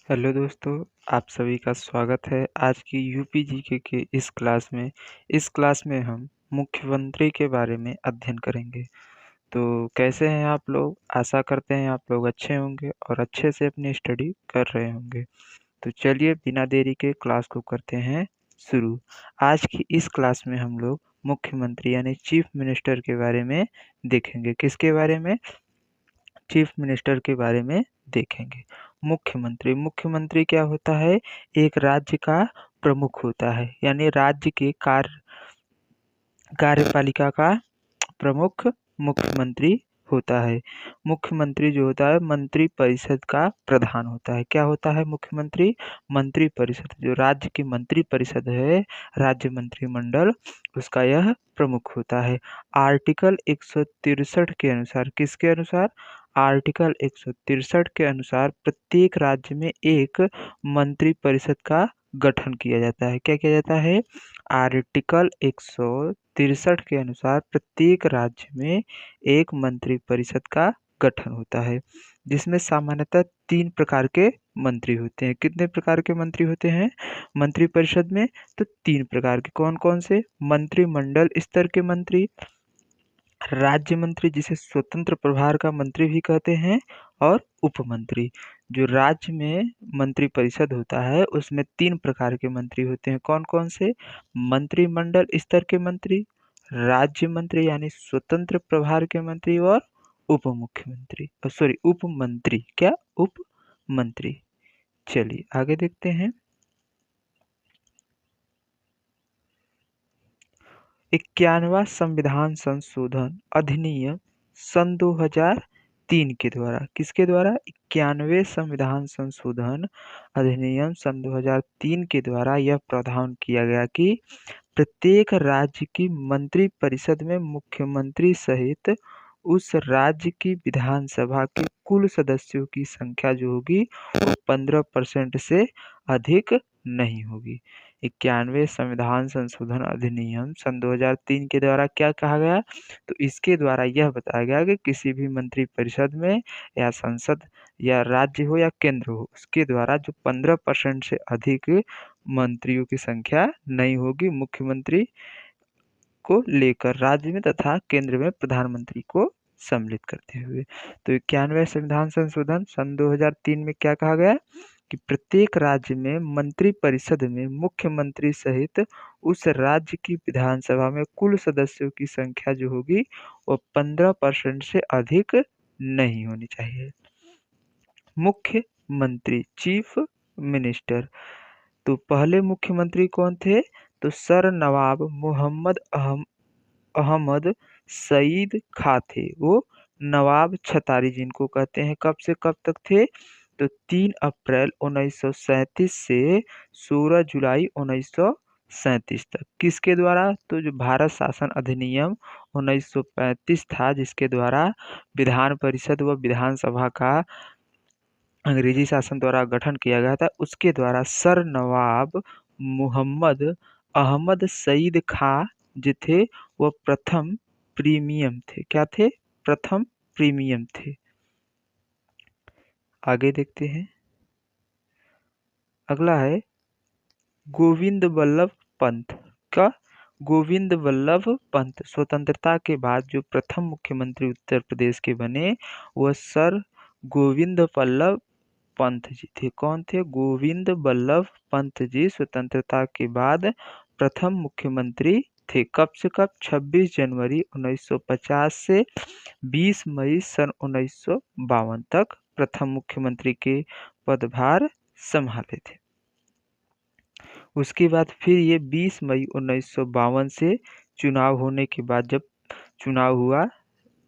Hello दोस्तों, आप सभी का स्वागत है आज की यूपी जीके के इस क्लास में। इस क्लास में हम मुख्यमंत्री के बारे में अध्ययन करेंगे। तो कैसे हैं आप लोग? आशा करते हैं आप लोग अच्छे होंगे और अच्छे से अपनी स्टडी कर रहे होंगे। तो चलिए बिना देरी के क्लास को करते हैं शुरू। आज की इस क्लास में हम लोग मुख्यमंत्री यानी चीफ मिनिस्टर के बारे में देखेंगे। किसके बारे में? चीफ मिनिस्टर के बारे में देखेंगे। मुख्यमंत्री क्या होता है? एक राज्य का प्रमुख होता है, यानी राज्य के कार्यपालिका का प्रमुख मुख्यमंत्री होता है। मुख्यमंत्री जो होता है मंत्री परिषद का प्रधान होता है। क्या होता है मुख्यमंत्री? मंत्री परिषद, जो राज्य की मंत्री परिषद है, राज्य मंत्रिमंडल, उसका यह प्रमुख होता है। आर्टिकल 163 के अनुसार, किसके अनुसार? आर्टिकल 163 के अनुसार प्रत्येक राज्य में एक मंत्री परिषद का गठन किया जाता है। क्या किया जाता है? आर्टिकल 163 के अनुसार प्रत्येक राज्य में एक मंत्री परिषद का गठन होता है, जिसमें सामान्यतः 3 प्रकार के मंत्री होते हैं। कितने प्रकार के मंत्री होते हैं मंत्री परिषद में? तो 3 प्रकार के। कौन-कौन से? मंत्रिमंडल स्तर के मंत्री, राज्य मंत्री जिसे स्वतंत्र प्रभार का मंत्री भी कहते हैं, और उपमंत्री। जो राज्य में मंत्री परिषद होता है उसमें 3 प्रकार के मंत्री होते हैं। कौन-कौन से? मंत्रिमंडल स्तर के मंत्री, राज्य मंत्री यानी स्वतंत्र प्रभार के मंत्री, और उपमंत्री। क्या? उपमंत्री। चलिए आगे देखते हैं। 91वां संविधान संशोधन अधिनियम सन 2003 के द्वारा, किसके द्वारा? 91वें संविधान संशोधन अधिनियम सन 2003 के द्वारा यह प्रावधान किया गया कि प्रत्येक राज्य की मंत्री परिषद में मुख्यमंत्री सहित उस राज्य की विधानसभा के कुल सदस्यों की संख्या जो होगी वो 15% से अधिक नहीं होगी। 91वें संविधान संशोधन अधिनियम सन 2003 के द्वारा क्या कहा गया? तो इसके द्वारा यह बताया गया कि किसी भी मंत्री परिषद में या संसद या राज्य हो या केंद्र हो, उसके द्वारा जो 15% से अधिक मंत्रियों की संख्या नहीं होगी, मुख्यमंत्री को लेकर राज्य में तथा केंद्र में प्रधानमंत्री को सम्मिलित करते हुए। तो 91वें संविधान संशोधन सन 2003 में क्या कहा गया कि प्रत्येक राज्य में मंत्री परिषद में मुख्यमंत्री सहित उस राज्य की विधानसभा में कुल सदस्यों की संख्या जो होगी वो 15% से अधिक नहीं होनी चाहिए। मुख्यमंत्री, चीफ मिनिस्टर, तो पहले मुख्यमंत्री कौन थे? तो सर नवाब मोहम्मद अहमद सईद खां थे। वो नवाब छतारी जिनको कहते हैं। कब से कब तक थे? तो 3 अप्रैल 1937 से 16 जुलाई 1937 तक। किसके द्वारा? तो जो भारत शासन अधिनियम 1935 था, जिसके द्वारा विधान परिषद व विधानसभा का अंग्रेजी शासन द्वारा गठन किया गया था, उसके द्वारा सर नवाब मोहम्मद अहमद सईद खां जो थे वो प्रथम प्रीमियम थे। क्या थे? प्रथम प्रीमियम थे। आगे देखते हैं। अगला है गोविंद वल्लभ पंत का। गोविंद वल्लभ पंत स्वतंत्रता के बाद जो प्रथम मुख्यमंत्री उत्तर प्रदेश के बने वह सर गोविंद वल्लभ पंत जी थे। कौन थे? गोविंद वल्लभ पंत जी स्वतंत्रता के बाद प्रथम मुख्यमंत्री थे। कब से कब? 26 जनवरी 1950 से 20 मई सन 1952 तक प्रथम मुख्यमंत्री के पदभार संभाले थे। उसके बाद फिर ये 20 मई 1952 से चुनाव होने के बाद जब चुनाव हुआ,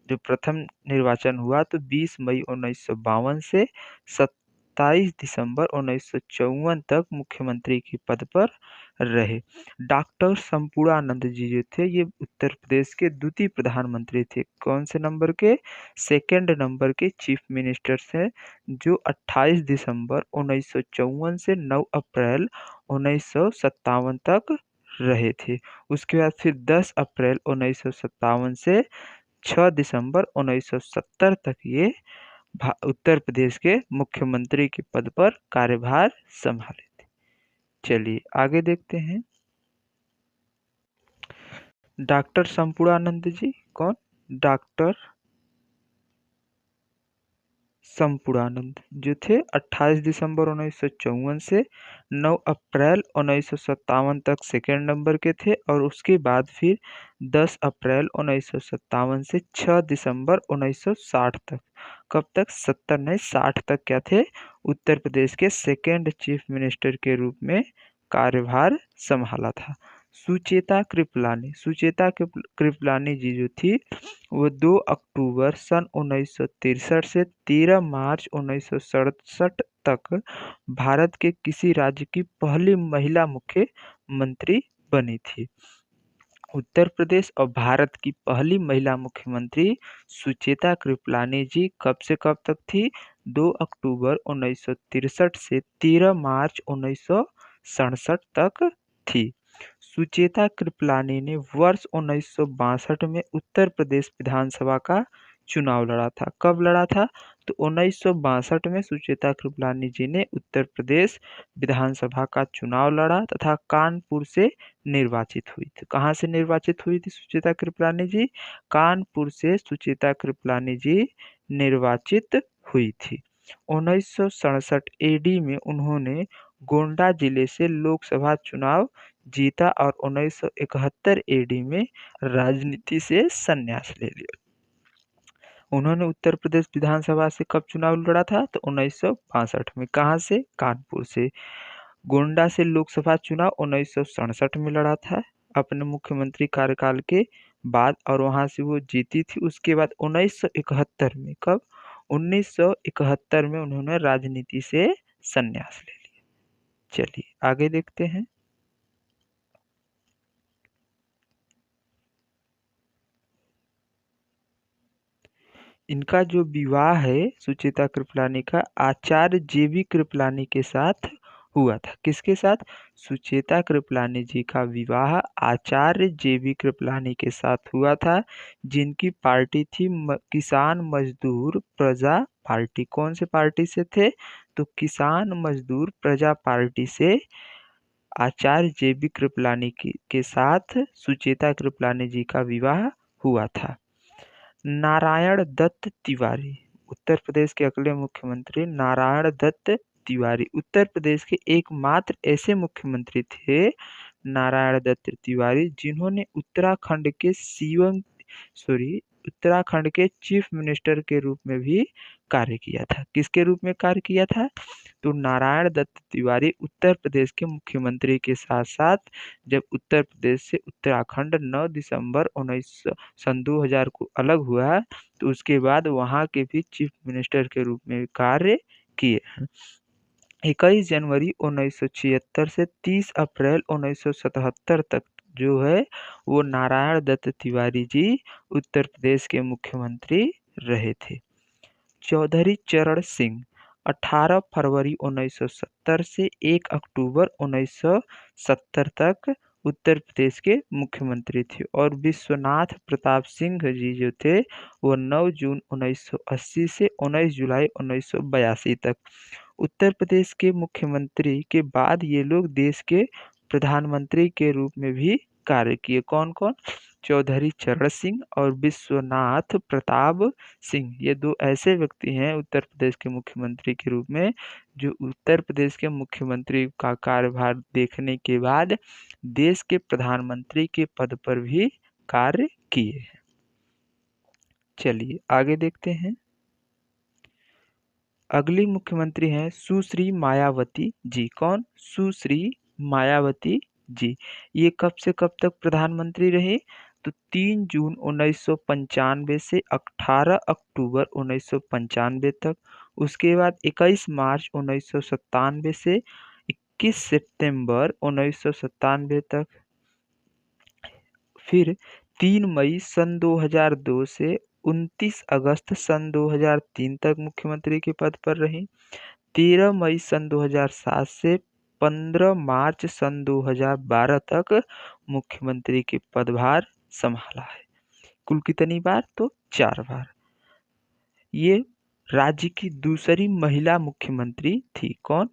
जो प्रथम निर्वाचन हुआ, तो 20 मई 1952 से 27 दिसंबर 1954 तक मुख्यमंत्री के पद पर रहे। डॉक्टर संपूर्णानंद जी जो थे ये उत्तर प्रदेश के द्वितीय प्रधानमंत्री थे। कौन से नंबर के? सेकंड नंबर के चीफ मिनिस्टर से, जो 28 दिसंबर 1954 से 9 अप्रैल 1957 तक रहे थे। उसके बाद फिर 10 अप्रैल 1957 से 6 दिसंबर 1970 तक ये उत्तर प्रदेश के मुख्यमंत्री के पद पर कार्यभार संभाले थे। चलिए आगे देखते हैं। डॉक्टर संपूर्णानंद जी कौन? डॉक्टर संपूर्णानंद जो थे 28 दिसंबर 1954 से 9 अप्रैल 1957 तक सेकेंड नंबर के थे, और उसके बाद फिर 10 अप्रैल 1957 से 6 दिसंबर 1960 तक, कब तक? 70 नहीं 60 तक क्या थे? उत्तर प्रदेश के सेकेंड चीफ मिनिस्टर के रूप में कार्यभार संभाला था। सुचेता कृपलानी जी जो थी वो 2 अक्टूबर सन 1963 से 13 मार्च 1967 तक भारत के किसी राज्य की पहली महिला मुख्यमंत्री बनी थी। उत्तर प्रदेश और भारत की पहली महिला मुख्यमंत्री सुचेता कृपलानी जी कब से कब तक थी? 2 अक्टूबर 1963 से 13 मार्च 1967 तक थी। सुचेता कृपलानी ने वर्ष 1962 में उत्तर प्रदेश विधानसभा का चुनाव लड़ा था। कब लड़ा था? तो 1962 में सुचेता कृपलानी जी ने उत्तर प्रदेश विधानसभा का चुनाव लड़ा तथा कानपुर से निर्वाचित हुई थी। कहाँ से निर्वाचित हुई थी सुचेता कृपलानी जी? कानपुर से सुचेता कृपलानी जी निर्वाचित हुई थी। 1967 एडी में उन्होंने गोंडा जिले से लोकसभा चुनाव जीता और 1971 एडी में राजनीति से संन्यास ले लिया। उन्होंने उत्तर प्रदेश विधानसभा से कब चुनाव लड़ा था? तो 1962 में। कहाँ से? कानपुर से। गोंडा से लोकसभा चुनाव 1967 में लड़ा था अपने मुख्यमंत्री कार्यकाल के बाद, और वहां से वो जीती थी। उसके बाद 1971 में, कब? 1971 में उन्होंने राजनीति से संन्यास ले लिया। चलिए आगे देखते हैं। इनका जो विवाह है सुचेता कृपलानी का आचार्य जेबी कृपलानी के साथ हुआ था। किसके साथ? सुचेता कृपलानी जी का विवाह आचार्य जेबी कृपलानी के साथ हुआ था, जिनकी पार्टी थी किसान मजदूर प्रजा पार्टी। कौन से पार्टी से थे? तो किसान मजदूर प्रजा पार्टी से आचार्य जेबी कृपलानी के साथ सुचेता कृपलानी जी का विवाह हुआ था। नारायण दत्त तिवारी, उत्तर प्रदेश के अगले मुख्यमंत्री नारायण दत्त तिवारी उत्तर प्रदेश के एकमात्र ऐसे मुख्यमंत्री थे, नारायण दत्त तिवारी, जिन्होंने उत्तराखंड के चीफ मिनिस्टर के रूप में भी कार्य किया था। किसके रूप में कार्य किया था? तो नारायण दत्त तिवारी उत्तर प्रदेश के मुख्यमंत्री के साथ साथ जब उत्तर प्रदेश से उत्तराखंड 9 दिसंबर 2000 को अलग हुआ, तो उसके बाद वहां के भी चीफ मिनिस्टर के रूप में कार्य किए। 21 जनवरी 1976 से 30 अप्रैल 1977 तक जो है वो नारायण दत्त तिवारी जी उत्तर प्रदेश के मुख्यमंत्री रहे थे। चौधरी चरण सिंह 18 फरवरी 1970 से 1 अक्टूबर 1970 तक उत्तर प्रदेश के मुख्यमंत्री थे, और विश्वनाथ प्रताप सिंह जी जो थे वो 9 जून 1980 से 19 जुलाई 1982 तक उत्तर प्रदेश के मुख्यमंत्री के बाद ये लोग देश के प्रधानमंत्री के रूप में भी कार्य किए। कौन कौन? चौधरी चरण सिंह और विश्वनाथ प्रताप सिंह, ये दो ऐसे व्यक्ति हैं उत्तर प्रदेश के मुख्यमंत्री के रूप में जो उत्तर प्रदेश के मुख्यमंत्री का कार्यभार देखने के बाद देश के प्रधानमंत्री के पद पर भी कार्य किए हैं। चलिए आगे देखते हैं। अगली मुख्यमंत्री हैं सुश्री मायावती जी। कौन? सुश्री मायावती जी। ये कब से कब तक प्रधानमंत्री रहे? तो 3 जून 1995 से 18 अक्टूबर 1995 तक। उसके बाद 21 मार्च 1997 से 21 सितंबर 1997 तक। फिर 3 मई सन 2002 से 29 अगस्त सन 2003 तक मुख्यमंत्री के पद पर रही। 13 मई सन 2007 से 15 मार्च सन 2012 तक मुख्यमंत्री के पदभार संभाला है। कुल कितनी बार? तो 4 बार। ये राज्य की दूसरी महिला मुख्यमंत्री थी। कौन?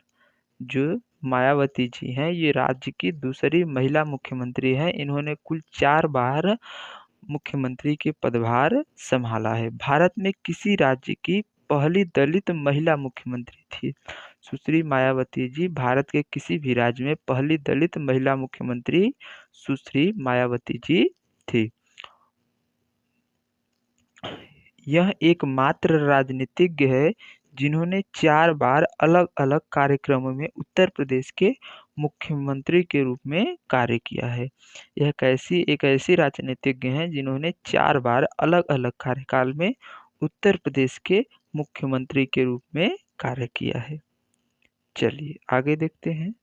जो मायावती जी हैं, ये राज्य की दूसरी महिला मुख्यमंत्री हैं। इन्होंने कुल 4 बार मुख्यमंत्री के पदभार संभाला है। भारत में किसी राज्य की पहली दलित महिला मुख्यमंत्री थी। सुश्री मायावती जी भारत के किसी भी राज्य में पहली दलित महिला मुख्यमंत्री सुश्री मायावती जी थी। यह एकमात्र राजनीतिज्ञ है जिन्होंने 4 बार अलग-अलग कार्यक्रमों में उत्तर प्रदेश के मुख्यमंत्री के रूप में कार्य किया है। यह एक ऐसी राजनीतिज्ञ हैं जिन्होंने 4 बार अलग-अलग कार्यकाल में उत्तर प्रदेश के मुख्यमंत्री के रूप में कार्य किया है। चलिए आगे देखते हैं।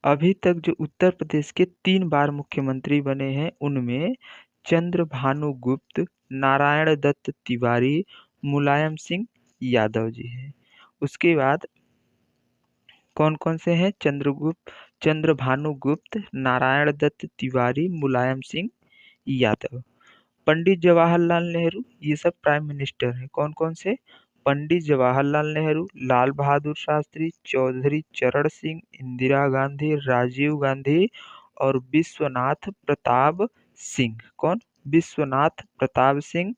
अभी तक जो उत्तर प्रदेश के 3 बार मुख्यमंत्री बने हैं उनमें चंद्रभानु गुप्त, नारायण दत्त तिवारी, मुलायम सिंह यादव जी हैं। उसके बाद कौन-कौन से हैं? चंद्रभानु गुप्त, नारायण दत्त तिवारी, मुलायम सिंह यादव। पंडित जवाहरलाल नेहरू, ये सब प्राइम मिनिस्टर हैं। कौन-कौन से? पंडित जवाहरलाल नेहरू, लाल बहादुर शास्त्री, चौधरी चरण सिंह, इंदिरा गांधी, राजीव गांधी और विश्वनाथ प्रताप सिंह। कौन? विश्वनाथ प्रताप सिंह,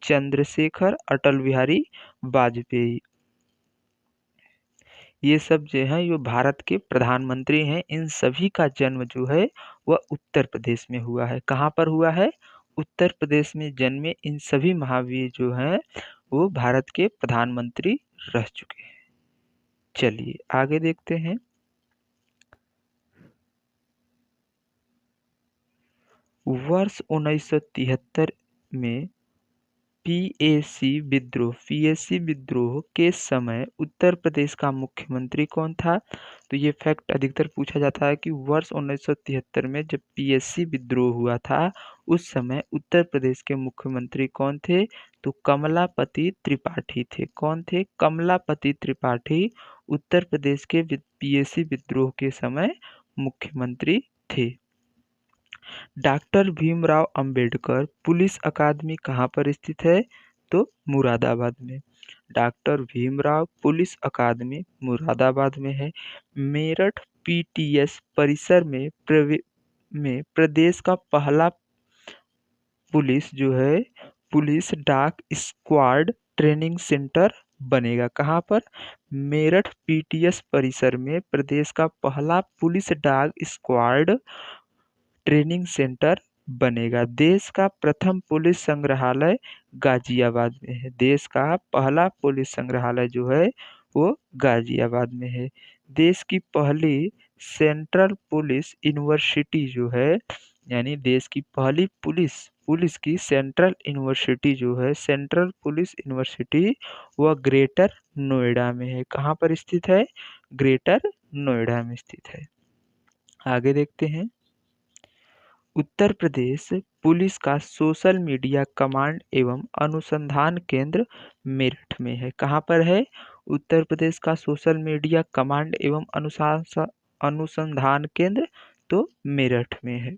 चंद्रशेखर, अटल बिहारी वाजपेयी। ये सब जो है ये भारत के प्रधानमंत्री हैं। इन सभी का जन्म जो है वह उत्तर प्रदेश में हुआ है। कहाँ पर हुआ है? उत्तर प्रदेश में जन्मे इन सभी महावीर जो हैं वो भारत के प्रधानमंत्री रह चुके हैं। चलिए आगे देखते हैं। वर्ष 1973 में पीएसी विद्रोह के समय उत्तर प्रदेश का मुख्यमंत्री कौन था? तो ये फैक्ट अधिकतर पूछा जाता है कि वर्ष 1973 में जब पीएसी विद्रोह हुआ था उस समय उत्तर प्रदेश के मुख्यमंत्री कौन थे? तो कमलापति त्रिपाठी थे। कौन थे? कमलापति त्रिपाठी उत्तर प्रदेश के पीएसी विद्रोह के समय मुख्यमंत्री थे। डॉक्टर भीमराव अंबेडकर पुलिस अकादमी कहाँ पर स्थित है? तो मुरादाबाद में। डॉक्टर भीमराव पुलिस अकादमी मुरादाबाद में है। मेरठ पीटीएस परिसर में प्रदेश का पहला पुलिस डाक स्क्वाड ट्रेनिंग सेंटर बनेगा। कहाँ पर? मेरठ पीटीएस परिसर में प्रदेश का पहला पुलिस डाक स्क्वाड ट्रेनिंग सेंटर बनेगा। देश का प्रथम पुलिस संग्रहालय गाजियाबाद में है। देश का पहला पुलिस संग्रहालय जो है वो गाजियाबाद में है। देश की पहली सेंट्रल पुलिस यूनिवर्सिटी जो है यानी देश की पहली पुलिस की सेंट्रल यूनिवर्सिटी जो है सेंट्रल पुलिस यूनिवर्सिटी वह ग्रेटर नोएडा में है। कहाँ पर स्थित है? ग्रेटर नोएडा में स्थित है। आगे देखते हैं। उत्तर प्रदेश पुलिस का सोशल मीडिया कमांड एवं अनुसंधान केंद्र मेरठ में है। कहाँ पर है? उत्तर प्रदेश का सोशल मीडिया कमांड एवं अनुसंधान केंद्र तो मेरठ में है।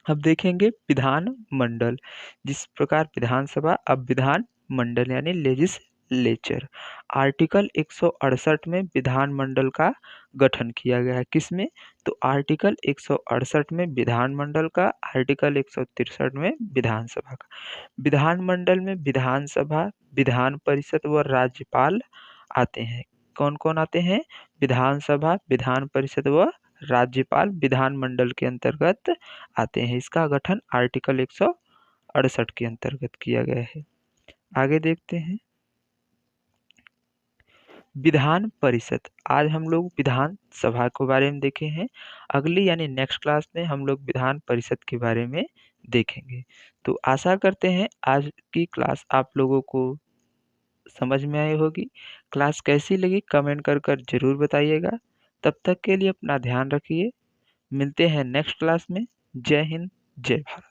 अब देखेंगे विधान मंडल। जिस प्रकार विधानसभा अब विधान मंडल यानी लेजिस्लेचर। आर्टिकल 168 में विधानमंडल का गठन किया गया है। किसमें? तो आर्टिकल 168 में विधानमंडल का, आर्टिकल 163 में विधानसभा का। विधानमंडल में विधानसभा, विधान परिषद व राज्यपाल आते हैं। कौन कौन आते हैं? विधानसभा, विधान परिषद व राज्यपाल विधानमंडल के अंतर्गत आते हैं। इसका गठन आर्टिकल 168 के अंतर्गत किया गया है। आगे देखते हैं। विधान परिषद। आज हम लोग विधान सभा के बारे में देखे हैं। अगली यानी नेक्स्ट क्लास में हम लोग विधान परिषद के बारे में देखेंगे। तो आशा करते हैं आज की क्लास आप लोगों को समझ में आई होगी। क्लास कैसी लगी कमेंट कर जरूर बताइएगा। तब तक के लिए अपना ध्यान रखिए। मिलते हैं नेक्स्ट क्लास में। जय हिंद, जय भारत।